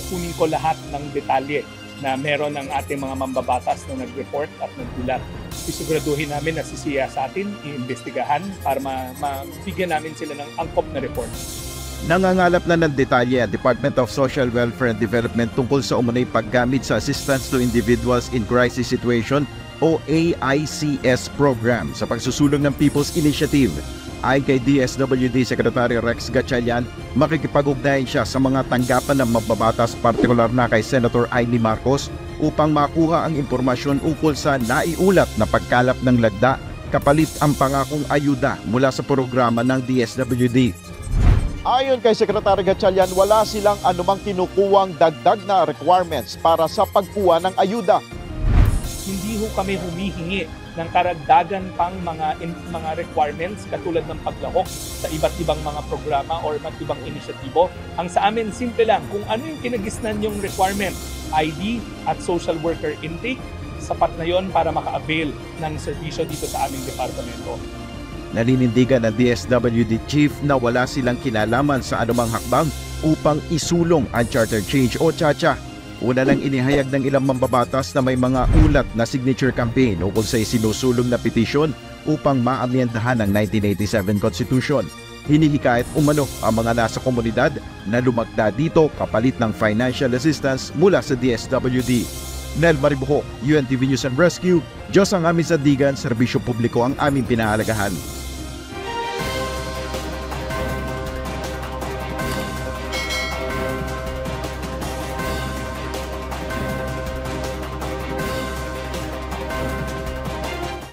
kukunin ko lahat ng detalye na meron ng ating mga mambabatas na nag-report at nag-ulat. Isiguraduhin namin na sisiya sa atin, iimbestigahan para mabigyan namin sila ng angkop na report. Nangangalap na ng detalye ang Department of Social Welfare and Development tungkol sa umunay paggamit sa Assistance to Individuals in Crisis Situation o AICS program sa pagsusulong ng People's Initiative. Ayon kay DSWD Secretary Rex Gatchalian, makikipag-ugnayan siya sa mga tanggapan ng mambabatas, partikular na kay Senator Amy Marcos, upang makuha ang impormasyon ukol sa naiulat na pagkalap ng lagda kapalit ang pangakong ayuda mula sa programa ng DSWD. Ayon kay Secretary Gatchalian, wala silang anumang kinukuwang dagdag na requirements para sa pagkuha ng ayuda. Hindi ho kami humihingi ng karagdagan pang mga requirements katulad ng paglahok sa iba't ibang mga programa or iba't ibang inisyatibo. Ang sa amin, simple lang. Kung ano yung kinagisnan yung requirement, ID at social worker intake, sapat na yon para maka-avail ng serbisyo dito sa aming departamento. Naninindigan ng DSWD Chief na wala silang kinalaman sa anumang hakbang upang isulong ang Charter Change o CHACHA. Una lang inihayag ng ilang mambabatas na may mga ulat na signature campaign ukol sa isinusulong na petisyon upang maamyendahan ang 1987 Constitution. Hinihikayat umano ang mga nasa komunidad na lumagda dito kapalit ng financial assistance mula sa DSWD. Nel Maribuho, UNTV News and Rescue. Diyos ang aming sandigan, serbisyo publiko ang aming pinahalagahan.